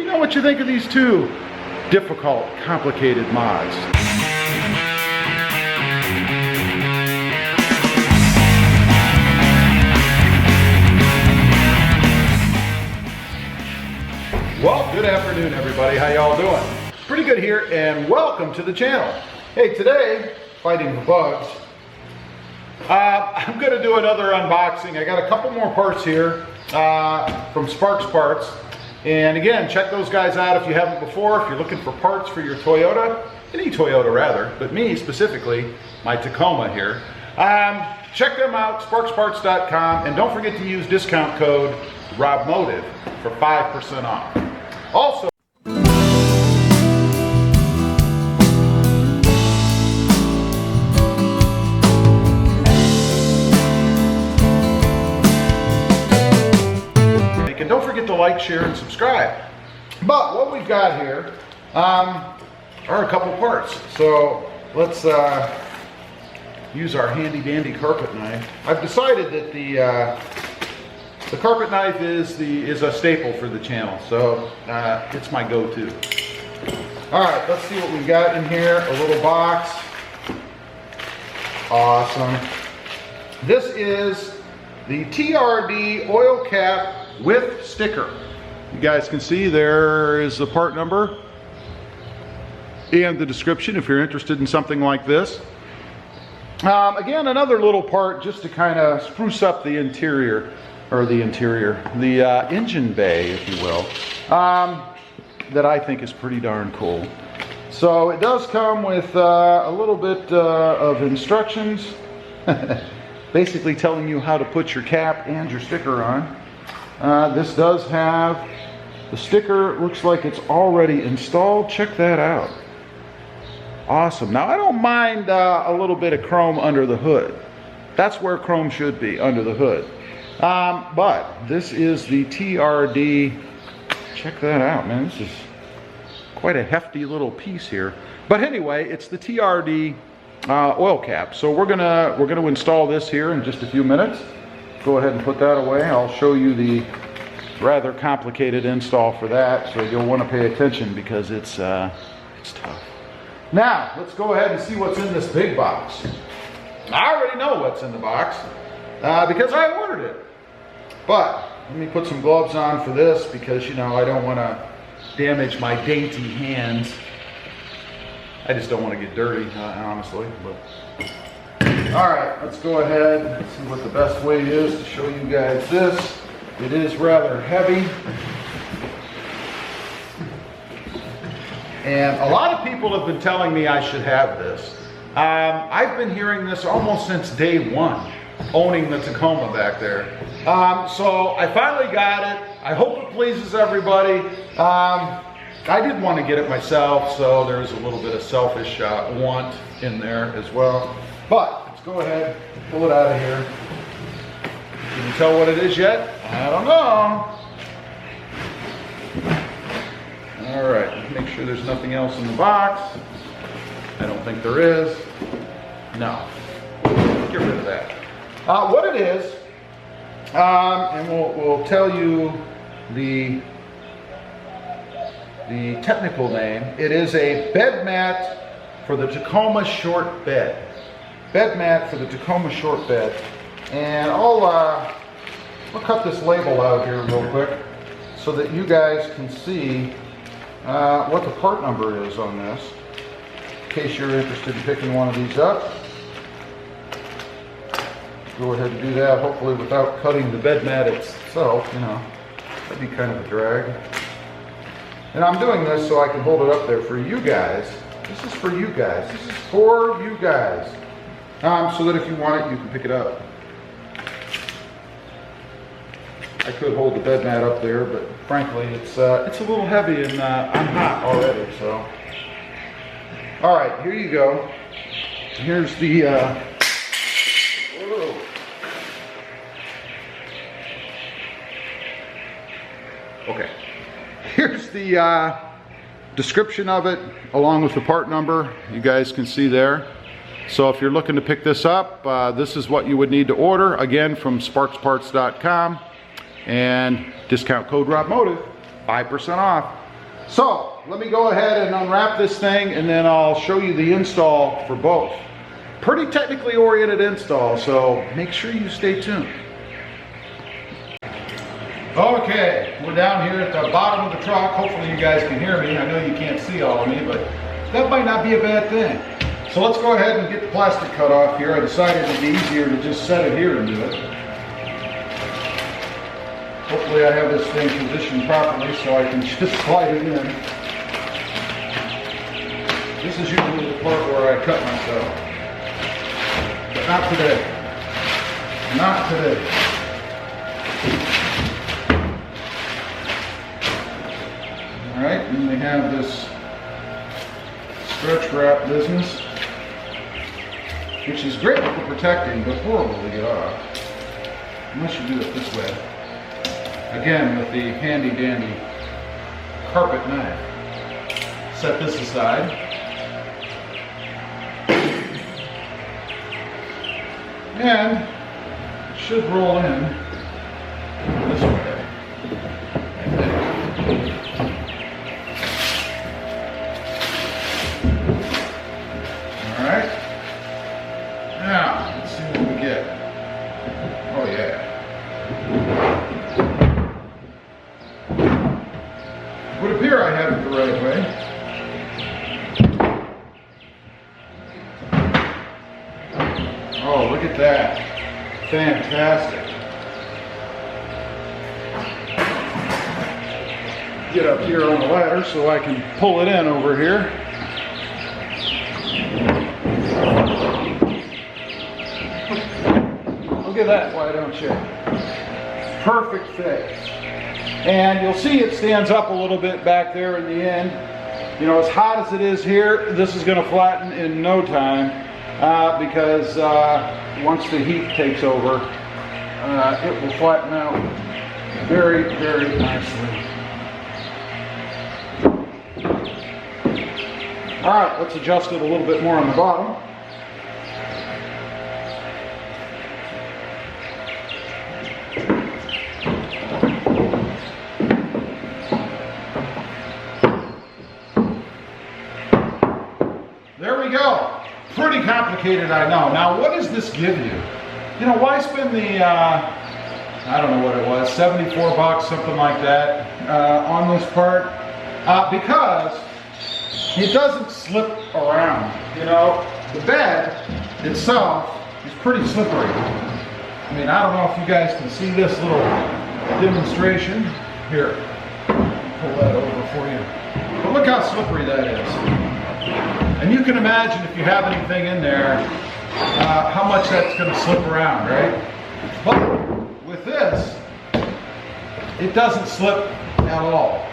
know what you think of these two difficult, complicated mods. Well, good afternoon, everybody. How y'all doing? Pretty good here, and welcome to the channel. Hey, today, fighting the bugs, I'm going to do another unboxing. I got a couple more parts here from Sparks Parts. And again, check those guys out if you haven't before. If you're looking for parts for your Toyota, any Toyota rather, but me specifically, my Tacoma here. Check them out, sparksparts.com, and don't forget to use discount code RobMotive for 5% off. Also, and don't forget to like, share, and subscribe. But what we've got here are a couple parts. So let's use our handy dandy carpet knife. I've decided that the carpet knife is a staple for the channel, so it's my go-to. All right, let's see what we've got in here. A little box. Awesome. This is the TRD oil cap with sticker. You guys can see there is the part number and the description if you're interested in something like this. Again, another little part just to kind of spruce up the interior, or the engine bay, if you will, that I think is pretty darn cool. So it does come with a little bit of instructions, basically telling you how to put your cap and your sticker on. This does have the sticker. It looks like it's already installed. Check that out. Awesome. Now I don't mind a little bit of chrome under the hood. That's where chrome should be, under the hood. But this is the TRD. Check that out, man. This is quite a hefty little piece here. But anyway, it's the TRD oil cap. So we're gonna install this here in just a few minutes. Go ahead and put that away. I'll show you the rather complicated install for that, so you'll want to pay attention because it's tough. Now, let's go ahead and see what's in this big box. I already know what's in the box because I ordered it. But let me put some gloves on for this because, you know, I don't want to damage my dainty hands. I just don't want to get dirty, honestly. But all right, let's go ahead and see what the best way is to show you guys this. It is rather heavy. And a lot of people have been telling me I should have this. I've been hearing this almost since day one, owning the Tacoma back there. So I finally got it. I hope it pleases everybody. I did want to get it myself, so there's a little bit of selfish want in there as well. But let's go ahead and pull it out of here. Can you tell what it is yet? I don't know. All right, make sure there's nothing else in the box. I don't think there is. No, get rid of that. What it is, and we'll tell you the technical name. It is a bed mat for the Tacoma short bed. Bed mat for the Tacoma short bed. And I'll cut this label out here real quick so that you guys can see what the part number is on this, in case you're interested in picking one of these up. Go ahead and do that, hopefully without cutting the bed mat itself, you know, that'd be kind of a drag. And I'm doing this so I can hold it up there for you guys. This is for you guys. This is for you guys. So that if you want it, you can pick it up. I could hold the bed mat up there, but frankly, it's a little heavy and I'm hot already, so. All right, here you go. Here's the, whoa. Okay. Here's the description of it, along with the part number. You guys can see there. So if you're looking to pick this up, this is what you would need to order. Again, from sparksparts.com. And discount code RobMotive, 5% off. So let me go ahead and unwrap this thing, and then I'll show you the install for both. Pretty technically oriented install, so make sure you stay tuned. Okay, we're down here at the bottom of the truck. Hopefully you guys can hear me. I know you can't see all of me, but that might not be a bad thing. So let's go ahead and get the plastic cut off here. I decided it'd be easier to just set it here and do it. Hopefully I have this thing positioned properly so I can just slide it in. This is usually the part where I cut myself. But not today. Not today. Alright, and we have this stretch wrap business, which is great for protecting, but horrible to get off. Unless you do it this way. Again, with the handy dandy carpet knife. Set this aside. And it should roll in this way. Alright. Now, let's see what we get. Oh yeah. It would appear I have it the right way. Oh, look at that. Fantastic. Get up here on the ladder so I can pull it in over here. Look at that, why don't you? Perfect fit. And you'll see it stands up a little bit back there in the end. You know, as hot as it is here, this is going to flatten in no time because once the heat takes over, it will flatten out very, very nicely. All right, let's adjust it a little bit more on the bottom. There we go. Pretty complicated, I know. Now, what does this give you? You know, why spend the, I don't know what it was, 74 bucks, something like that, on this part? Because it doesn't slip around. You know, the bed itself is pretty slippery. I mean, I don't know if you guys can see this little demonstration. Here, pull that over for you. But look how slippery that is. And you can imagine if you have anything in there, how much that's going to slip around, right? But with this, it doesn't slip at all.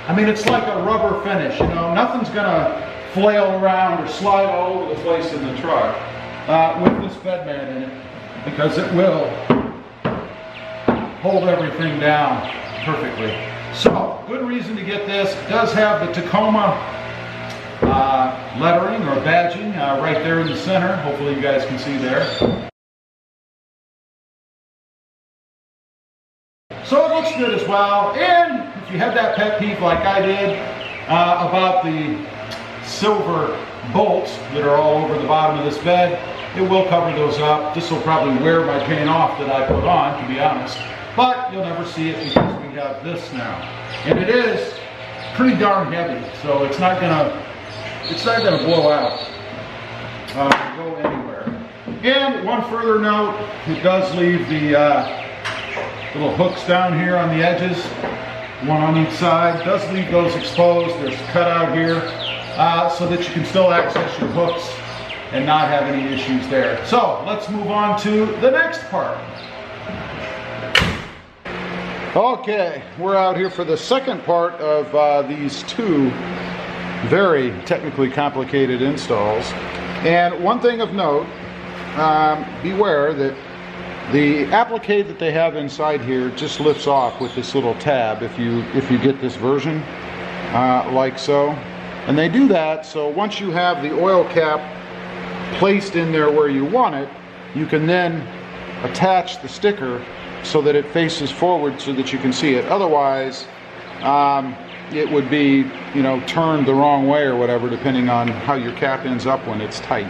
I mean, it's like a rubber finish, you know, nothing's going to flail around or slide all over the place in the truck with this bed mat in it, because it will hold everything down perfectly. So, good reason to get this. It does have the Tacoma lettering or badging right there in the center. Hopefully you guys can see there. So it looks good as well. And if you have that pet peeve like I did about the silver bolts that are all over the bottom of this bed, it will cover those up. This will probably wear my paint off that I put on, to be honest. But you'll never see it because we have this now. And it is pretty darn heavy, so it's not gonna blow out, go anywhere. And one further note, it does leave the little hooks down here on the edges, one on each side. It does leave those exposed. There's a cutout here so that you can still access your hooks and not have any issues there. So let's move on to the next part. Okay, we're out here for the second part of these two very technically complicated installs. And one thing of note, beware that the applique that they have inside here just lifts off with this little tab if you get this version like so. And they do that so once you have the oil cap placed in there where you want it, you can then attach the sticker so that it faces forward so that you can see it. Otherwise, it would be, you know, turned the wrong way or whatever, depending on how your cap ends up when it's tight.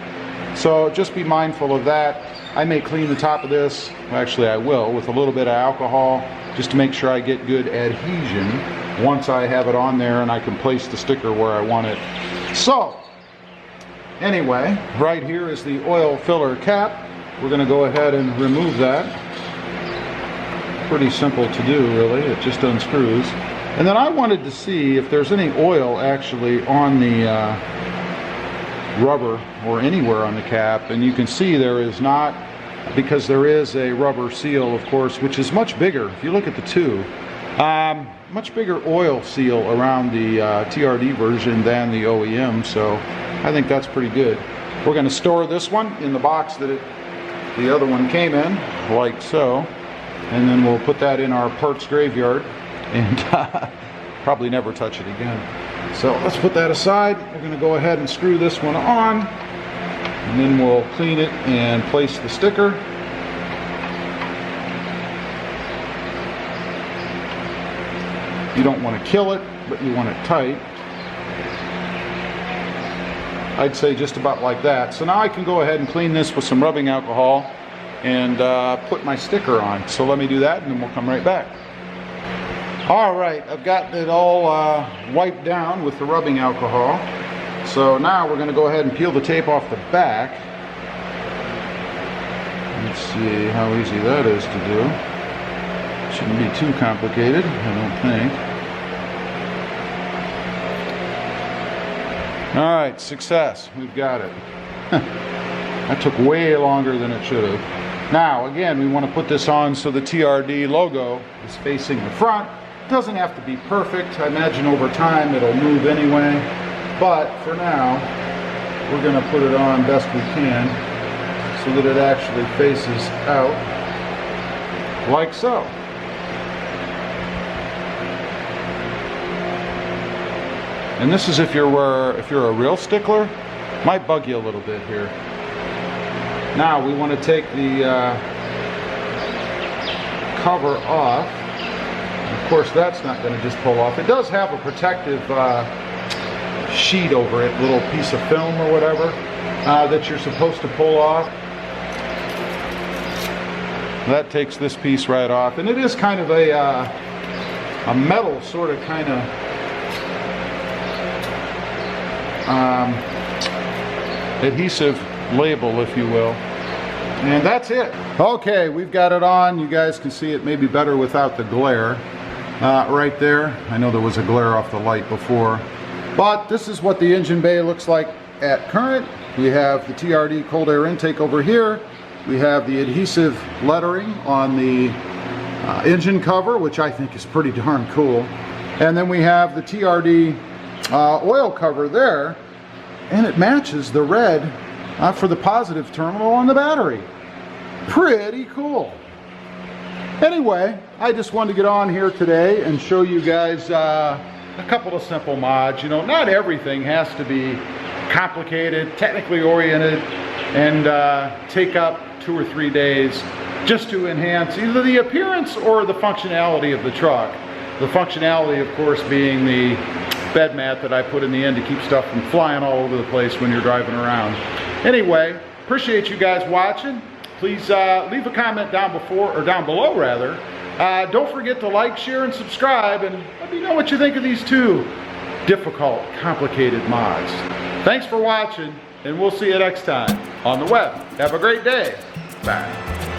So just be mindful of that. I may clean the top of this, actually I will, with a little bit of alcohol, just to make sure I get good adhesion once I have it on there and I can place the sticker where I want it. So, anyway, right here is the oil filler cap. We're going to go ahead and remove that. Pretty simple to do, really. It just unscrews. And then I wanted to see if there's any oil actually on the rubber or anywhere on the cap, and you can see there is not, because there is a rubber seal, of course, which is much bigger. If you look at the two, much bigger oil seal around the TRD version than the OEM, so I think that's pretty good. We're going to store this one in the box that the other one came in, like so, and then we'll put that in our parts graveyard and probably never touch it again. So let's put that aside. We're going to go ahead and screw this one on, and then we'll clean it and place the sticker. You don't want to kill it, but you want it tight. I'd say just about like that. So now I can go ahead and clean this with some rubbing alcohol and put my sticker on. So let me do that and then we'll come right back. Alright, I've gotten it all wiped down with the rubbing alcohol. So now we're going to go ahead and peel the tape off the back. Let's see how easy that is to do. Shouldn't be too complicated, I don't think. Alright, success. We've got it. That took way longer than it should have. Now, again, we want to put this on so the TRD logo is facing the front. It doesn't have to be perfect. I imagine over time it'll move anyway. But for now, we're going to put it on best we can so that it actually faces out like so. And this is if you're a real stickler, might bug you a little bit here. Now we want to take the cover off. Of course, that's not going to just pull off. It does have a protective sheet over it, little piece of film or whatever, that you're supposed to pull off. That takes this piece right off, and it is kind of a metal sort of kind of adhesive label, if you will. And that's it. Okay, we've got it on. You guys can see it maybe better without the glare. Right there. I know there was a glare off the light before. But this is what the engine bay looks like at current. We have the TRD cold air intake over here. We have the adhesive lettering on the engine cover, which I think is pretty darn cool. And then we have the TRD oil cover there, and it matches the red for the positive terminal on the battery. Pretty cool. Anyway, I just wanted to get on here today and show you guys a couple of simple mods. You know, not everything has to be complicated, technically oriented, and take up 2 or 3 days just to enhance either the appearance or the functionality of the truck. The functionality, of course, being the bed mat that I put in the end to keep stuff from flying all over the place when you're driving around. Anyway, appreciate you guys watching. Please leave a comment down below rather. Don't forget to like, share, and subscribe, and let me know what you think of these two difficult, complicated mods. Thanks for watching, and we'll see you next time on the web. Have a great day. Bye.